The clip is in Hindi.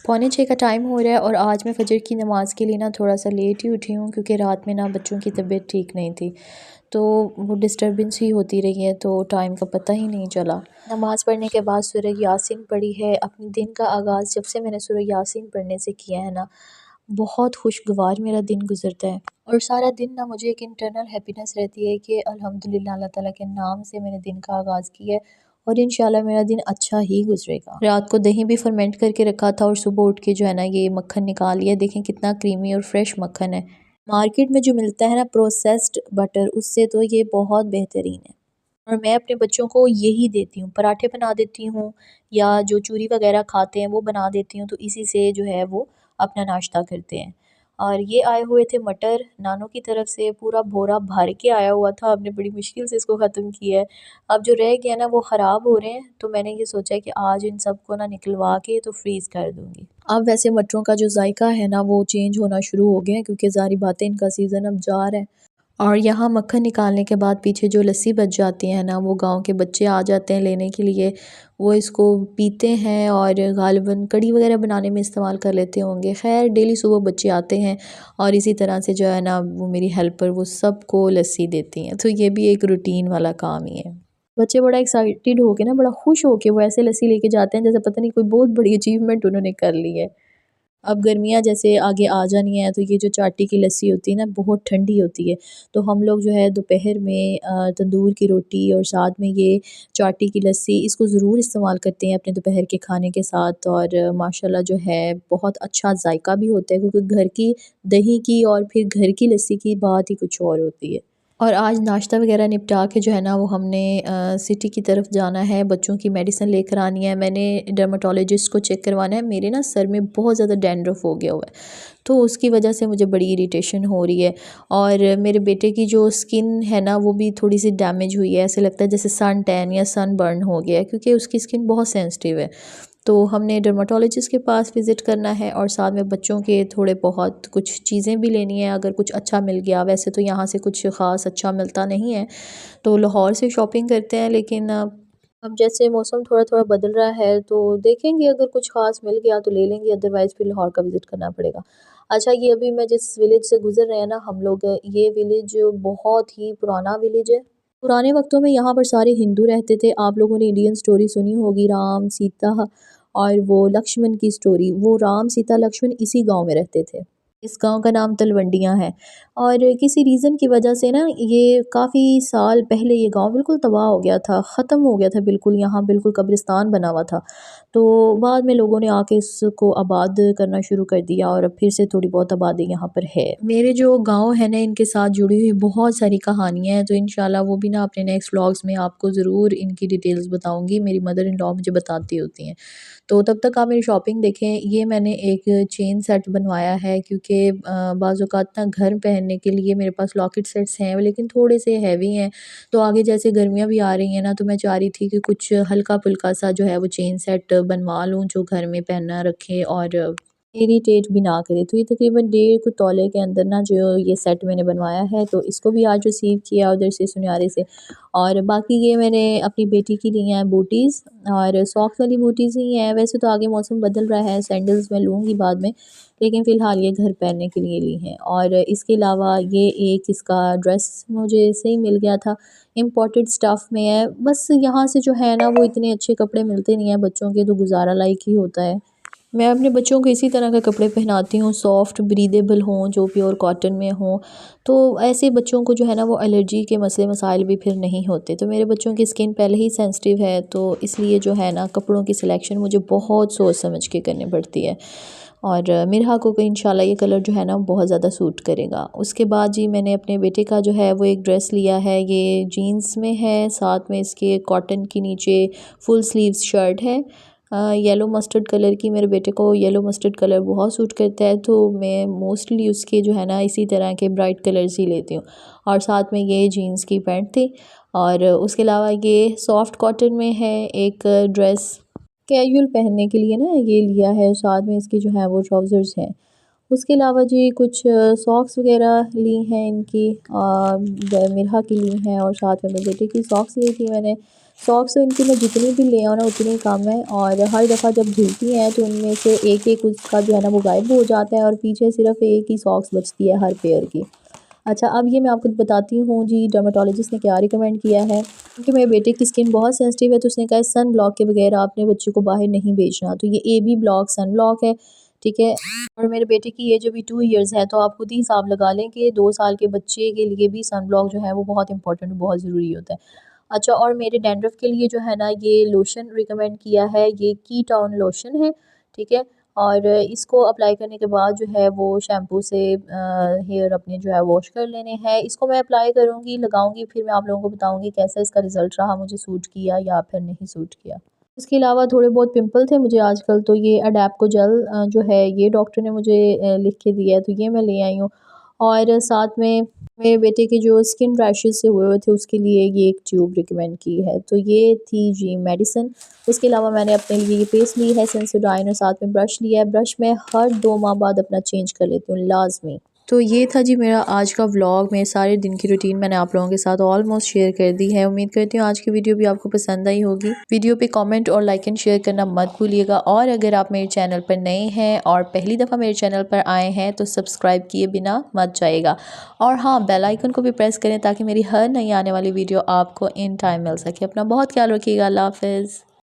पौने 6 का टाइम हो रहा है और आज मैं फ़जर की नमाज़ के लिए ना थोड़ा-सा लेट ही उठी हूँ क्योंकि रात में ना बच्चों की तबीयत ठीक नहीं थी। तो वो डिस्टर्बेंस ही होती रही है तो टाइम का पता ही नहीं चला। नमाज़ पढ़ने के बाद सूरह यासीन पढ़ी है। अपने दिन का आगाज़ जब से मैंने सूरह यासीन पढ़ने से किया है ना, बहुत खुशगवार मेरा दिन गुज़रता है और सारा दिन ना मुझे एक इंटरनल हैप्पीनेस रहती है कि अल्हम्दुलिल्लाह अल्लाह ताला के नाम से मैंने दिन का आगाज़ किया है और इंशाल्लाह मेरा दिन अच्छा ही गुज़रेगा। रात को दही भी फर्मेंट करके रखा था और सुबह उठ के जो है ना ये मक्खन निकाल लिया। देखें कितना क्रीमी और फ्रेश मक्खन है। मार्केट में जो मिलता है ना प्रोसेस्ड बटर, उससे तो ये बहुत बेहतरीन है और मैं अपने बच्चों को यही देती हूँ। पराठे बना देती हूँ या जो चूरी वगैरह खाते हैं वो बना देती हूँ, तो इसी से जो है वो अपना नाश्ता करते हैं। और ये आए हुए थे मटर नानों की तरफ से, पूरा बोरा भर के आया हुआ था। हमने बड़ी मुश्किल से इसको ख़त्म किया है। अब जो रह गया ना वो ख़राब हो रहे हैं, तो मैंने ये सोचा है कि आज इन सबको ना निकलवा के तो फ्रीज़ कर दूँगी। अब वैसे मटरों का जो जायका है ना वो चेंज होना शुरू हो गया है क्योंकि ज़ाहिर बात है इनका सीज़न अब जा रहा है। और यहाँ मक्खन निकालने के बाद पीछे जो लस्सी बच जाती है ना, वो गाँव के बच्चे आ जाते हैं लेने के लिए। वो इसको पीते हैं और ग़ालिबन कढ़ी वगैरह बनाने में इस्तेमाल कर लेते होंगे। ख़ैर डेली सुबह बच्चे आते हैं और इसी तरह से जो है ना वो मेरी हेल्पर वो सबको लस्सी देती हैं। तो ये भी एक रूटीन वाला काम ही है। बच्चे बड़ा एक्साइटेड होके ना, बड़ा खुश होके वो ऐसे लस्सी लेके जाते हैं जैसे पता नहीं कोई बहुत बड़ी अचीवमेंट उन्होंने कर ली है। अब गर्मियाँ जैसे आगे आ जानी है तो ये जो चाटी की लस्सी होती है ना बहुत ठंडी होती है। तो हम लोग जो है दोपहर में तंदूर की रोटी और साथ में ये चाटी की लस्सी इसको ज़रूर इस्तेमाल करते हैं अपने दोपहर के खाने के साथ और माशाल्लाह जो है बहुत अच्छा जायका भी होता है क्योंकि घर की दही की और फिर घर की लस्सी की बात ही कुछ और होती है। और आज नाश्ता वगैरह निपटा के जो है ना वो हमने सिटी की तरफ जाना है, बच्चों की मेडिसिन लेकर आनी है। मैंने डर्माटोलॉजिस्ट को चेक करवाना है। मेरे ना सर में बहुत ज़्यादा डैंड्रफ हो गया हुआ है, तो उसकी वजह से मुझे बड़ी इरिटेशन हो रही है और मेरे बेटे की जो स्किन है ना वो भी थोड़ी सी डैमेज हुई है। ऐसे लगता है जैसे सन टैन या सन बर्न हो गया है क्योंकि उसकी स्किन बहुत सेंसिटिव है। तो हमने डर्माटोलॉजिस्ट के पास विज़िट करना है और साथ में बच्चों के थोड़े बहुत कुछ चीज़ें भी लेनी है अगर कुछ अच्छा मिल गया। वैसे तो यहाँ से कुछ ख़ास अच्छा मिलता नहीं है, तो लाहौर से शॉपिंग करते हैं, लेकिन अब जैसे मौसम थोड़ा-थोड़ा बदल रहा है तो देखेंगे अगर कुछ ख़ास मिल गया तो ले लेंगे, अदरवाइज़ फिर लाहौर का विज़िट करना पड़ेगा। अच्छा, ये अभी मैं जिस विलेज से गुज़र रहे हैं ना हम लोग, ये विलेज बहुत ही पुराना विलेज है। पुराने वक़्तों में यहाँ पर सारे हिंदू रहते थे। आप लोगों ने इंडियन स्टोरी सुनी होगी, राम, सीता और वो लक्ष्मण की स्टोरी। वो राम, सीता, लक्ष्मण इसी गाँव में रहते थे। इस गाँव का नाम तलवंडियाँ है और किसी रीज़न की वजह से ना ये काफ़ी साल पहले ये गाँव बिल्कुल तबाह हो गया था, ख़त्म हो गया था बिल्कुल, यहाँ बिल्कुल कब्रिस्तान बना हुआ था। तो बाद में लोगों ने आके इसको आबाद करना शुरू कर दिया और अब फिर से थोड़ी बहुत आबादी यहाँ पर है। मेरे जो गाँव है ना इनके साथ जुड़ी हुई बहुत सारी कहानियाँ हैं, तो इंशाल्लाह वो भी ना अपने नेक्स्ट व्लॉग्स में आपको ज़रूर इनकी डिटेल्स बताऊँगी। मेरी मदर इन लॉ मुझे बताती होती हैं। तो तब तक आप मेरी शॉपिंग देखें। ये मैंने एक चेन सेट बनवाया है क्योंकि बाज़ औक़ात ना घर पहनने के लिए मेरे पास लॉकेट सेट्स हैं लेकिन थोड़े से हैवी हैं। तो आगे जैसे गर्मियाँ भी आ रही हैं ना, तो मैं चाह रही थी कि कुछ हल्का-फुल्का सा जो है वो चेन सेट बनवा लूँ जो घर में पहनना रखे और इरिटेट भी ना करे। तो ये तकरीबन 1.5 तोले के अंदर ना जो ये सेट मैंने बनवाया है, तो इसको भी आज रिसीव किया उधर से सुनियारे से। और बाकी ये मैंने अपनी बेटी की ली हैं बूटीज़ और सॉक्स वाली बूटीज़ ही हैं। वैसे तो आगे मौसम बदल रहा है, सैंडल्स मैं लूँगी बाद में, लेकिन फ़िलहाल ये घर पहनने के लिए ली हैं। और इसके अलावा ये एक इसका ड्रेस मुझे सही मिल गया था, इम्पोर्टेड स्टफ़ में है। बस यहाँ से जो है ना वो इतने अच्छे कपड़े मिलते नहीं हैं बच्चों के, तो गुज़ारा लायक ही होता है। मैं अपने बच्चों को इसी तरह के कपड़े पहनाती हूँ, सॉफ्ट ब्रीदेबल हों, जो प्योर कॉटन में हों। तो ऐसे बच्चों को जो है ना वो एलर्जी के मसले मसाइल भी फिर नहीं होते। तो मेरे बच्चों की स्किन पहले ही सेंसिटिव है, तो इसलिए जो है ना कपड़ों की सिलेक्शन मुझे बहुत सोच समझ के करनी पड़ती है। और मिरहा को इंशाल्लाह ये कलर जो है ना बहुत ज़्यादा सूट करेगा। उसके बाद जी मैंने अपने बेटे का जो है वो एक ड्रेस लिया है, ये जीन्स में है, साथ में इसके कॉटन की नीचे फुल स्लीव्स शर्ट है येलो मस्टर्ड कलर की। मेरे बेटे को येलो मस्टर्ड कलर बहुत सूट करता है, तो मैं मोस्टली उसके जो है ना इसी तरह के ब्राइट कलर्स ही लेती हूँ। और साथ में ये जीन्स की पैंट थी और उसके अलावा ये सॉफ्ट कॉटन में है एक ड्रेस, कैजुअल पहनने के लिए ना ये लिया है। साथ में इसके जो है वो ट्राउज़र्स हैं। उसके अलावा जी कुछ सॉक्स वगैरह ली हैं इनकी, मिरहा की ली हैं और साथ में मेरे बेटे की सॉक्स ली थी मैंने। सॉक्स तो इनकी मैं जितनी भी ले आऊँ ना उतनी कम है, और हर दफ़ा जब धुलती हैं तो उनमें से एक एक उसका जो है ना वो गायब हो जाता है और पीछे सिर्फ एक ही सॉक्स बचती है हर पेयर की। अच्छा, अब ये मैं आपको बताती हूँ जी डर्मेटोलॉजिस्ट ने क्या रिकमेंड किया है। क्योंकि मेरे बेटे की स्किन बहुत सेंसिटिव है तो उसने कहा है सन ब्लॉक के बगैर आपने बच्चे को बाहर नहीं भेजना। तो ये AB ब्लॉक सन ब्लॉक है, ठीक है। और मेरे बेटे की एज अभी 2 इयर्स है, तो आप खुद ही हिसाब लगा लें कि 2 साल के बच्चे के लिए भी सन ब्लॉक जो है वो बहुत इंपॉर्टेंट, बहुत ज़रूरी होता है। अच्छा, और मेरे डैंड्रफ के लिए जो है ना ये लोशन रिकमेंड किया है, ये कीटोन लोशन है, ठीक है। और इसको अप्लाई करने के बाद जो है वो शैम्पू से हेयर अपने जो है वॉश कर लेने हैं। इसको मैं अप्लाई करूँगी, लगाऊँगी, फिर मैं आप लोगों को बताऊँगी कैसा इसका रिज़ल्ट रहा, मुझे सूट किया या फिर नहीं सूट किया। इसके अलावा थोड़े बहुत पिंपल थे मुझे आजकल, तो ये अडैप्को जेल जो है ये डॉक्टर ने मुझे लिख के दिया है, तो ये मैं ले आई हूँ। और साथ में मेरे बेटे के जो स्किन रैशेज़ से हुए हुए थे उसके लिए ये एक ट्यूब रिकमेंड की है। तो ये थी जी मेडिसिन। उसके अलावा मैंने अपने लिए ये पेस्ट ली है सेंसोडाइन, और साथ में ब्रश लिया है। ब्रश मैं हर 2 माह बाद अपना चेंज कर लेती हूँ लाज़मी। तो ये था जी मेरा आज का व्लॉग। मेरे सारे दिन की रूटीन मैंने आप लोगों के साथ ऑलमोस्ट शेयर कर दी है। उम्मीद करती हूँ आज की वीडियो भी आपको पसंद आई होगी। वीडियो पे कमेंट और लाइक एंड शेयर करना मत भूलिएगा, और अगर आप मेरे चैनल पर नए हैं और पहली दफ़ा मेरे चैनल पर आए हैं तो सब्सक्राइब किए बिना मत जाइएगा। और हाँ, बेल आइकन को भी प्रेस करें ताकि मेरी हर नई आने वाली वीडियो आपको इन टाइम मिल सके। अपना बहुत ख्याल रखिएगा। अल्लाह हाफ़िज़।